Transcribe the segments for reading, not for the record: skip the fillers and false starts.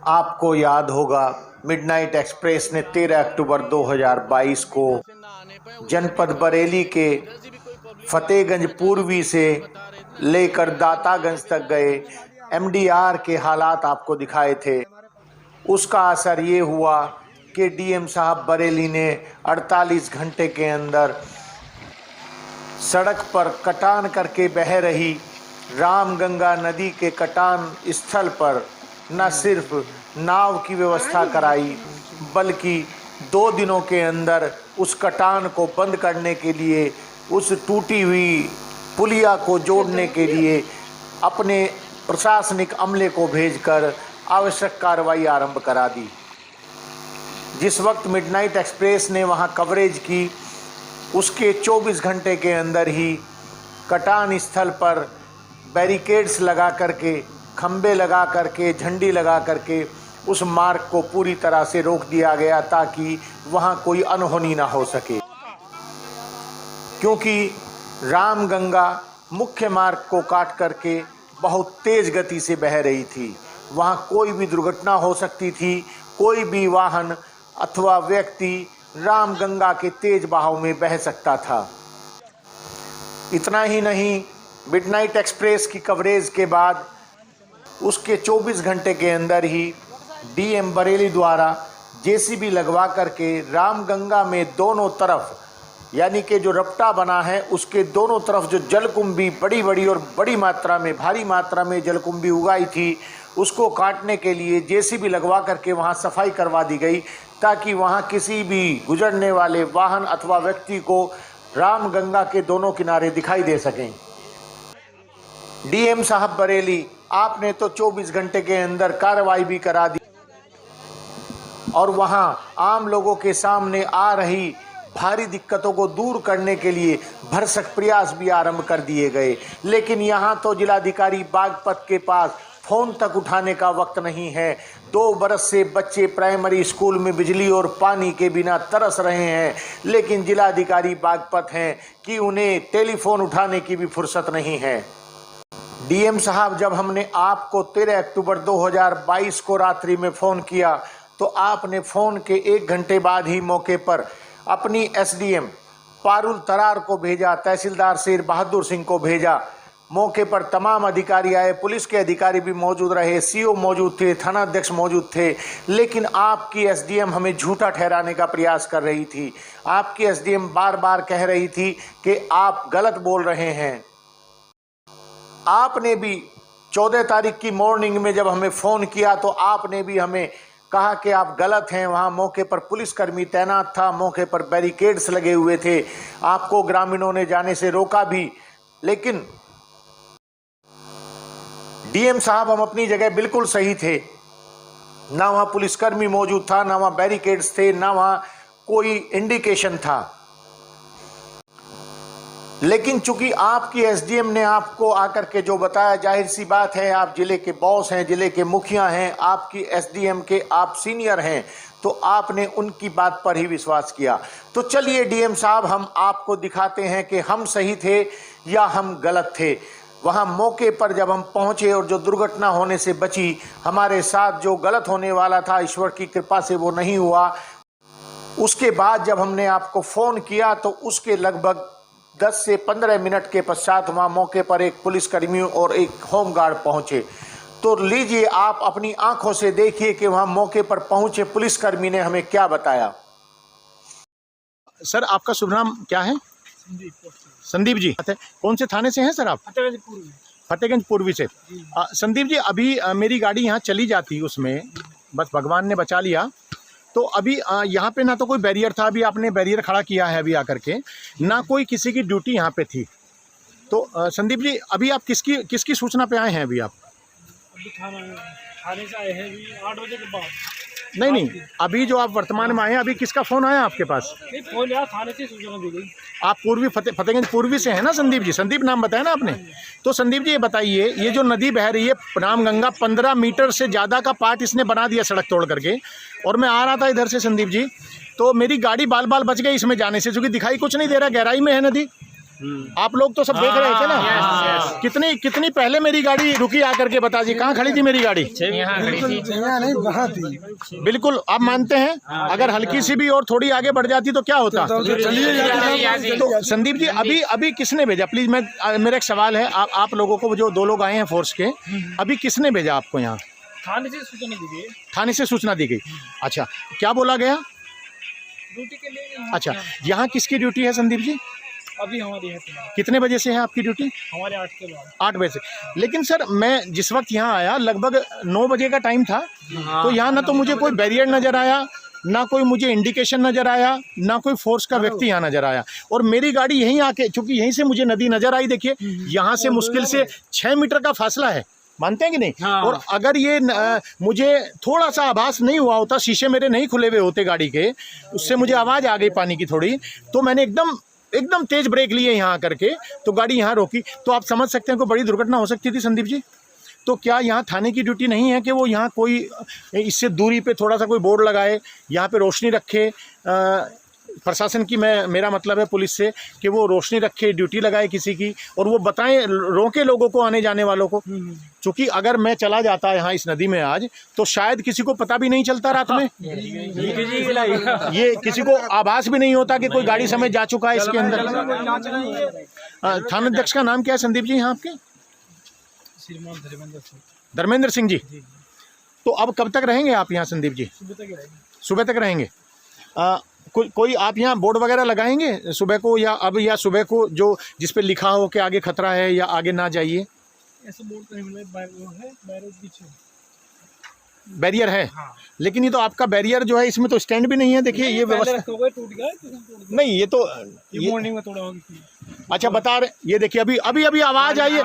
आपको याद होगा मिडनाइट एक्सप्रेस ने 13 अक्टूबर 2022 को जनपद बरेली के फतेहगंज पूर्वी से लेकर दातागंज तक गए एमडीआर के हालात आपको दिखाए थे। उसका असर ये हुआ कि डीएम साहब बरेली ने 48 घंटे के अंदर सड़क पर कटान करके बह रही रामगंगा नदी के कटान स्थल पर न सिर्फ नाव की व्यवस्था कराई, बल्कि 2 दिनों के अंदर उस कटान को बंद करने के लिए, उस टूटी हुई पुलिया को जोड़ने के लिए अपने प्रशासनिक अमले को भेजकर आवश्यक कार्रवाई आरंभ करा दी। जिस वक्त मिडनाइट एक्सप्रेस ने वहां कवरेज की, उसके 24 घंटे के अंदर ही कटान स्थल पर बैरिकेड्स लगा करके, खंबे लगा करके, झंडी लगा करके उस मार्ग को पूरी तरह से रोक दिया गया ताकि वहां कोई अनहोनी ना हो सके। क्योंकि रामगंगा मुख्य मार्ग को काट करके बहुत तेज गति से बह रही थी, वहां कोई भी दुर्घटना हो सकती थी, कोई भी वाहन अथवा व्यक्ति रामगंगा के तेज बहाव में बह सकता था। इतना ही नहीं, मिडनाइट एक्सप्रेस की कवरेज के बाद उसके 24 घंटे के अंदर ही डीएम बरेली द्वारा जेसीबी लगवा करके रामगंगा में दोनों तरफ, यानी कि जो रपटा बना है उसके दोनों तरफ जो जलकुंभी बड़ी मात्रा में, भारी मात्रा में जलकुंभी उगाई थी, उसको काटने के लिए जेसीबी लगवा करके वहां सफाई करवा दी गई ताकि वहां किसी भी गुजरने वाले वाहन अथवा व्यक्ति को रामगंगा के दोनों किनारे दिखाई दे सकें। डीएम साहब बरेली, आपने तो 24 घंटे के अंदर कार्रवाई भी करा दी और वहां आम लोगों के सामने आ रही भारी दिक्कतों को दूर करने के लिए भरसक प्रयास भी आरंभ कर दिए गए। लेकिन यहां तो जिलाधिकारी बागपत के पास फ़ोन तक उठाने का वक्त नहीं है। 2 बरस से बच्चे प्राइमरी स्कूल में बिजली और पानी के बिना तरस रहे हैं, लेकिन जिलाधिकारी बागपत हैं कि उन्हें टेलीफोन उठाने की भी फुर्सत नहीं है। डीएम साहब, जब हमने आपको 13 अक्टूबर 2022 को रात्रि में फ़ोन किया तो आपने फ़ोन के 1 घंटे बाद ही मौके पर अपनी एसडीएम पारुल तरार को भेजा, तहसीलदार शेर बहादुर सिंह को भेजा। मौके पर तमाम अधिकारी आए, पुलिस के अधिकारी भी मौजूद रहे, सीओ मौजूद थे, थाना अध्यक्ष मौजूद थे, लेकिन आपकी एसडीएम हमें झूठा ठहराने का प्रयास कर रही थी। आपकी एसडीएम बार बार कह रही थी कि आप गलत बोल रहे हैं। आपने भी 14 तारीख की मॉर्निंग में जब हमें फ़ोन किया तो आपने भी हमें कहा कि आप गलत हैं। वहाँ मौके पर पुलिसकर्मी तैनात था, मौके पर बैरिकेड्स लगे हुए थे, आपको ग्रामीणों ने जाने से रोका भी। लेकिन डीएम साहब, हम अपनी जगह बिल्कुल सही थे। ना वहाँ पुलिसकर्मी मौजूद था, ना वहाँ बैरिकेड्स थे, ना वहाँ कोई इंडिकेशन था। लेकिन चूंकि आपकी एसडीएम ने आपको आकर के जो बताया, जाहिर सी बात है, आप जिले के बॉस हैं, जिले के मुखिया हैं, आपकी एसडीएम के आप सीनियर हैं, तो आपने उनकी बात पर ही विश्वास किया। तो चलिए डीएम साहब, हम आपको दिखाते हैं कि हम सही थे या हम गलत थे। वहाँ मौके पर जब हम पहुँचे और जो दुर्घटना होने से बची, हमारे साथ जो गलत होने वाला था, ईश्वर की कृपा से वो नहीं हुआ। उसके बाद जब हमने आपको फ़ोन किया तो उसके लगभग 10 से 15 मिनट के पश्चात वहाँ मौके पर एक पुलिसकर्मी और एक होमगार्ड पहुँचे। तो लीजिए, आप अपनी आंखों से देखिए कि वहाँ मौके पर पहुँचे पुलिसकर्मी ने हमें क्या बताया। सर, आपका शुभ नाम क्या है? संदीप जी। कौन से थाने से हैं सर आप? फतेहगंज पूर्वी से। संदीप जी, अभी मेरी गाड़ी यहाँ चली जाती, उसमें बस भगवान ने बचा लिया। तो अभी यहाँ पे ना तो कोई बैरियर था, अभी आपने बैरियर खड़ा किया है अभी आकर के, ना कोई किसी की ड्यूटी यहाँ पे थी। तो संदीप जी, अभी आप किसकी सूचना पे आए हैं? अभी आप अभी थाने से आए हैं, अभी 8 बजे के बाद। नहीं, अभी जो आप वर्तमान में आए हैं, अभी किसका फ़ोन आया आपके पास? नहीं, फ़ोन यार थाने से सूचना दी गई। आप फतेहगंज पूर्वी से हैं ना संदीप जी? संदीप नाम बताया ना आपने? तो संदीप जी, ये बताइए, ये जो नदी बह रही है रामगंगा, 15 मीटर से ज़्यादा का पार्ट इसने बना दिया सड़क तोड़ करके, और मैं आ रहा था इधर से संदीप जी, तो मेरी गाड़ी बाल बाल बच गई इसमें जाने से, क्योंकि दिखाई कुछ नहीं दे रहा, गहराई में है नदी। आप लोग तो सब देख रहे थे ना। कितनी पहले मेरी गाड़ी रुकी आकर के बता दी, कहाँ खड़ी थी मेरी गाड़ी? बिल्कुल। आप मानते हैं अगर हल्की सी भी और थोड़ी आगे बढ़ जाती तो क्या होता? तो संदीप जी अभी किसने भेजा? प्लीज मेरा एक सवाल है, आप लोगों को, जो 2 लोग आए हैं फोर्स के, अभी किसने भेजा आपको यहाँ? थाने से सूचना दी गई। थाने से सूचना दी गई। अच्छा, क्या बोला गया? ड्यूटी के लिए। अच्छा, यहाँ किसकी ड्यूटी है संदीप जी? अभी हमारी है। कितने बजे से है आपकी ड्यूटी? हमारे 8 के बाद। 8 बजे से। लेकिन सर मैं जिस वक्त यहाँ आया लगभग 9 बजे का टाइम था, तो यहाँ ना तो मुझे कोई बैरियर नजर आया, ना कोई मुझे इंडिकेशन नजर आया, ना कोई फोर्स का व्यक्ति यहाँ नजर आया। और मेरी गाड़ी यहीं आके, चूंकि यहीं से मुझे नदी नजर आई, देखिए यहाँ से मुश्किल से 6 मीटर का फासला है, मानते हैं कि नहीं? और अगर ये मुझे थोड़ा सा आभास नहीं हुआ होता, शीशे मेरे नहीं खुले हुए होते गाड़ी के, उससे मुझे आवाज़ आ गई पानी की थोड़ी, तो मैंने एकदम तेज ब्रेक लिए यहाँ करके, तो गाड़ी यहाँ रोकी। तो आप समझ सकते हैं कोई बड़ी दुर्घटना हो सकती थी संदीप जी। तो क्या यहाँ थाने की ड्यूटी नहीं है कि वो यहाँ कोई इससे दूरी पे थोड़ा सा कोई बोर्ड लगाए, यहाँ पे रोशनी रखे, प्रशासन की, मेरा मतलब है पुलिस से, कि वो रोशनी रखे, ड्यूटी लगाए किसी की, और वो बताएं, रोके लोगों को, आने जाने वालों को। क्योंकि अगर मैं चला जाता यहाँ इस नदी में आज, तो शायद किसी को पता भी नहीं चलता रात में, ये किसी को आभास भी नहीं होता कि कोई गाड़ी समेत जा चुका है इसके अंदर। थानाध्यक्ष का नाम क्या है संदीप जी यहाँ आपके? धर्मेंद्र सिंह जी। तो अब कब तक रहेंगे आप यहाँ संदीप जी? सुबह तक रहेंगे। कोई आप यहाँ बोर्ड वगैरह लगाएंगे सुबह को, या अब, या सुबह को जो जिस पे लिखा हो कि आगे खतरा है या आगे ना जाइए? ऐसे बोर्ड तो नहीं, बैरियर है। हाँ। लेकिन ये तो आपका बैरियर जो है, इसमें तो स्टैंड भी नहीं है, देखिए ये व्यवस्था टूट गया नहीं, ये तो मॉर्निंग में तोड़ा होगा। अच्छा बता रहे, ये देखिए अभी आवाज आई है,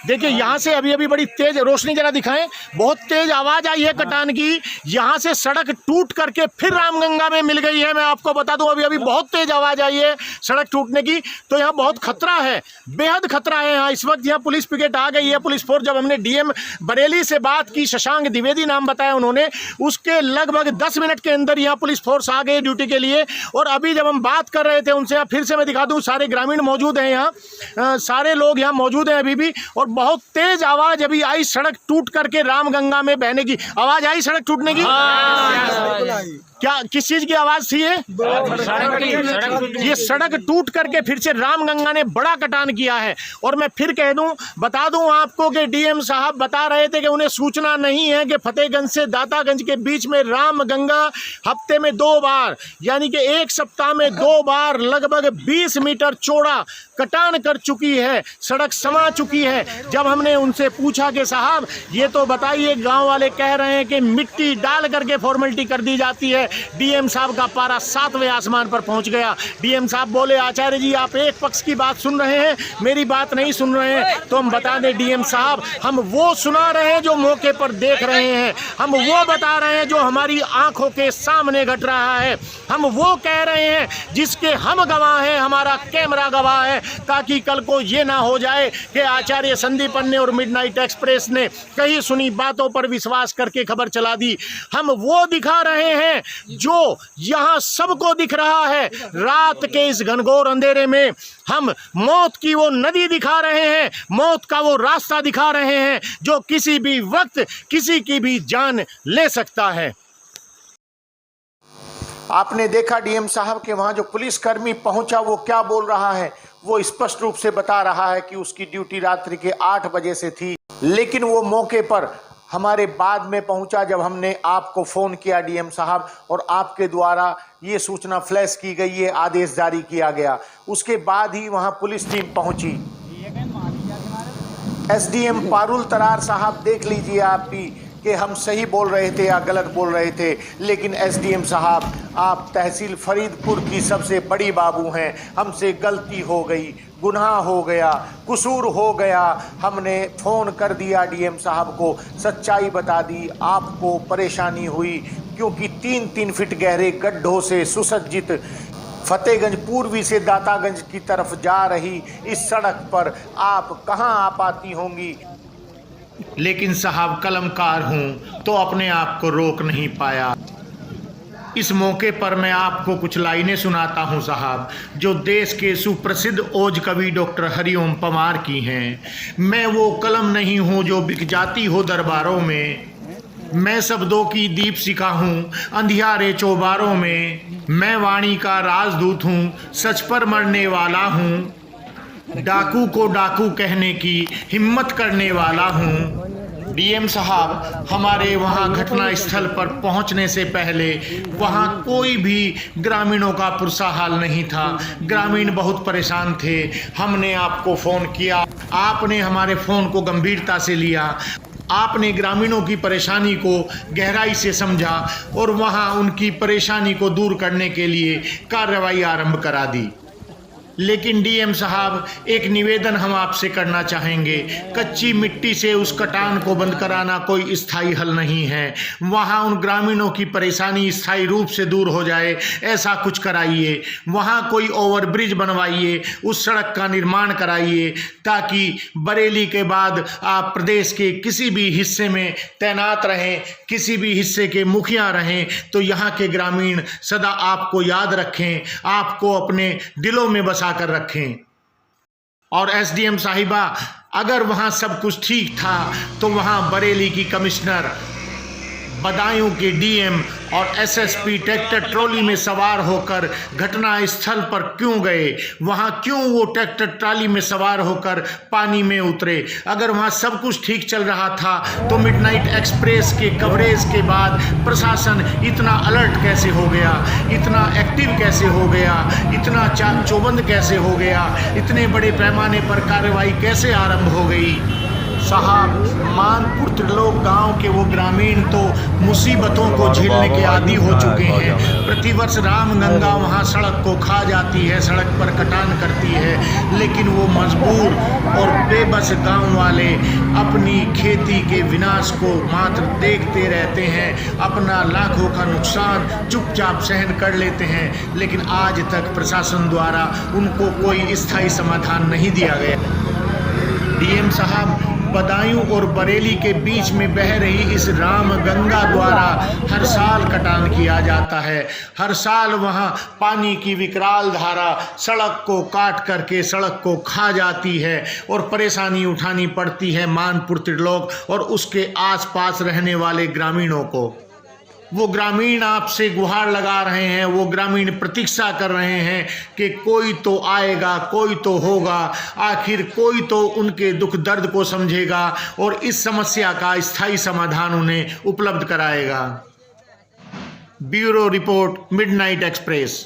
देखिए यहाँ से अभी बड़ी तेज रोशनी, जरा दिखाएं, बहुत तेज आवाज आई है कटान की। यहाँ से सड़क टूट करके फिर रामगंगा में मिल गई है। मैं आपको बता दूं अभी बहुत तेज आवाज आई है सड़क टूटने की। तो यहाँ बहुत खतरा है, बेहद खतरा है यहाँ इस वक्त। यहाँ पुलिस पिकेट आ गई है, पुलिस फोर्स। जब हमने डीएम बरेली से बात की, शशांक द्विवेदी नाम बताया उन्होंने, उसके लगभग 10 मिनट के अंदर यहाँ पुलिस फोर्स आ गई ड्यूटी के लिए। और अभी जब हम बात कर रहे थे उनसे, यहाँ फिर से मैं दिखा दूं, सारे ग्रामीण मौजूद हैं यहाँ, सारे लोग यहाँ मौजूद हैं अभी भी। और बहुत तेज आवाज अभी आई, सड़क टूट करके रामगंगा में बहने की आवाज आई, सड़क टूटने की। क्या किस चीज की आवाज थी ये सड़क टूट करके फिर से रामगंगा ने बड़ा कटान किया है। और मैं फिर कह दूं, बता दूं आपको कि डीएम साहब बता रहे थे कि उन्हें सूचना नहीं है कि फतेहगंज से दातागंज के बीच में रामगंगा हफ्ते में 2 बार, यानी कि 1 सप्ताह में 2 बार लगभग 20 मीटर चौड़ा कटान कर चुकी है, सड़क समा चुकी है। जब हमने उनसे पूछा कि साहब ये तो बताइए, गांव वाले कह रहे हैं कि मिट्टी डाल करके फॉर्मेलिटी कर दी जाती है, डीएम साहब का पारा 7वें आसमान पर पहुंच गया। डीएम साहब बोले, आचार्य जी आप एक पक्ष की बात सुन रहे हैं, मेरी बात नहीं सुन रहे हैं। तो हम बता दें डीएम साहब, हम वो सुना रहे हैं जो मौके पर देख रहे हैं, हम वो बता रहे हैं जो हमारी आंखों के सामने घट रहा है, हम वो कह रहे हैं जिसके हम गवाह हैं, हमारा कैमरा गवाह है, ताकि कल को ये ना हो जाए कि आचार्य संदीप अन्ने और मिडनाइट एक्सप्रेस ने कहीं सुनी बातों पर विश्वास करके खबर चला दी। हम वो दिखा रहे हैं जो यहां सबको दिख रहा है। रात के इस घनघोर अंधेरे में हम मौत की वो नदी दिखा रहे हैं, मौत का वो रास्ता दिखा रहे हैं जो किसी भी वक्त किसी की भी जान ले सकता है। आपने देखा डीएम साहब के वहां जो पुलिसकर्मी पहुंचा वो क्या बोल रहा है। वो स्पष्ट रूप से बता रहा है कि उसकी ड्यूटी रात्रि के 8 बजे से थी, लेकिन वो मौके पर हमारे बाद में पहुंचा जब हमने आपको फ़ोन किया डीएम साहब, और आपके द्वारा ये सूचना फ्लैश की गई है, आदेश जारी किया गया। उसके बाद ही वहां पुलिस टीम पहुंची। एसडीएम पारुल तरार साहब, देख लीजिए आप भी कि हम सही बोल रहे थे या गलत बोल रहे थे। लेकिन एसडीएम साहब, आप तहसील फरीदपुर की सबसे बड़ी बाबू हैं, हमसे गलती हो गई, गुनाह हो गया, कसूर हो गया। हमने फ़ोन कर दिया डीएम साहब को, सच्चाई बता दी, आपको परेशानी हुई क्योंकि 3-3 फीट गहरे गड्ढों से सुसज्जित फतेहगंज पूर्वी से दातागंज की तरफ जा रही इस सड़क पर आप कहाँ आ पाती होंगी। लेकिन साहब कलमकार हूँ तो अपने आप को रोक नहीं पाया। इस मौके पर मैं आपको कुछ लाइनें सुनाता हूं साहब, जो देश के सुप्रसिद्ध ओज कवि डॉक्टर हरिओम पंवार की हैं। मैं वो कलम नहीं हूं जो बिक जाती हो दरबारों में, मैं शब्दों की दीपशिखा हूँ अंधियारे चौबारों में, मैं वाणी का राजदूत हूँ, सच पर मरने वाला हूँ, डाकू को डाकू कहने की हिम्मत करने वाला हूँ। डीएम साहब, हमारे वहाँ घटना स्थल पर पहुँचने से पहले वहाँ कोई भी ग्रामीणों का पुरसा हाल नहीं था। ग्रामीण बहुत परेशान थे। हमने आपको फ़ोन किया, आपने हमारे फ़ोन को गंभीरता से लिया, आपने ग्रामीणों की परेशानी को गहराई से समझा और वहाँ उनकी परेशानी को दूर करने के लिए कार्रवाई आरंभ करा दी। लेकिन डीएम साहब, एक निवेदन हम आपसे करना चाहेंगे। कच्ची मिट्टी से उस कटान को बंद कराना कोई स्थायी हल नहीं है। वहाँ उन ग्रामीणों की परेशानी स्थायी रूप से दूर हो जाए, ऐसा कुछ कराइए। वहाँ कोई ओवरब्रिज बनवाइए, उस सड़क का निर्माण कराइए, ताकि बरेली के बाद आप प्रदेश के किसी भी हिस्से में तैनात रहें, किसी भी हिस्से के मुखिया रहें, तो यहाँ के ग्रामीण सदा आपको याद रखें, आपको अपने दिलों में बसा कर रखें। और एसडीएम साहिबा, अगर वहां सब कुछ ठीक था तो वहां बरेली की कमिश्नर, बदायूं के डीएम और एसएसपी ट्रैक्टर ट्रॉली में सवार होकर घटना स्थल पर क्यों गए? वहां क्यों वो ट्रैक्टर ट्रॉली में सवार होकर पानी में उतरे? अगर वहां सब कुछ ठीक चल रहा था तो मिडनाइट एक्सप्रेस के कवरेज के बाद प्रशासन इतना अलर्ट कैसे हो गया, इतना एक्टिव कैसे हो गया, इतना चाक चौबंद कैसे हो गया, इतने बड़े पैमाने पर कार्रवाई कैसे आरंभ हो गई? साहब, मानपुर त्रिलोक गांव के वो ग्रामीण तो मुसीबतों को झेलने के आदी हो चुके हैं। प्रतिवर्ष रामगंगा वहां सड़क को खा जाती है, सड़क पर कटान करती है, लेकिन वो मजबूर और बेबस गांव वाले अपनी खेती के विनाश को मात्र देखते रहते हैं, अपना लाखों का नुकसान चुपचाप सहन कर लेते हैं। लेकिन आज तक प्रशासन द्वारा उनको कोई स्थायी समाधान नहीं दिया गया। डीएम साहब, बदायूं और बरेली के बीच में बह रही इस रामगंगा द्वारा हर साल कटान किया जाता है। हर साल वहां पानी की विकराल धारा सड़क को काट करके सड़क को खा जाती है और परेशानी उठानी पड़ती है मानपुर त्रिलोक और उसके आसपास रहने वाले ग्रामीणों को। वो ग्रामीण आपसे गुहार लगा रहे हैं, वो ग्रामीण प्रतीक्षा कर रहे हैं कि कोई तो आएगा, कोई तो होगा, आखिर कोई तो उनके दुख दर्द को समझेगा और इस समस्या का स्थायी समाधान उन्हें उपलब्ध कराएगा। Bureau report, midnight express.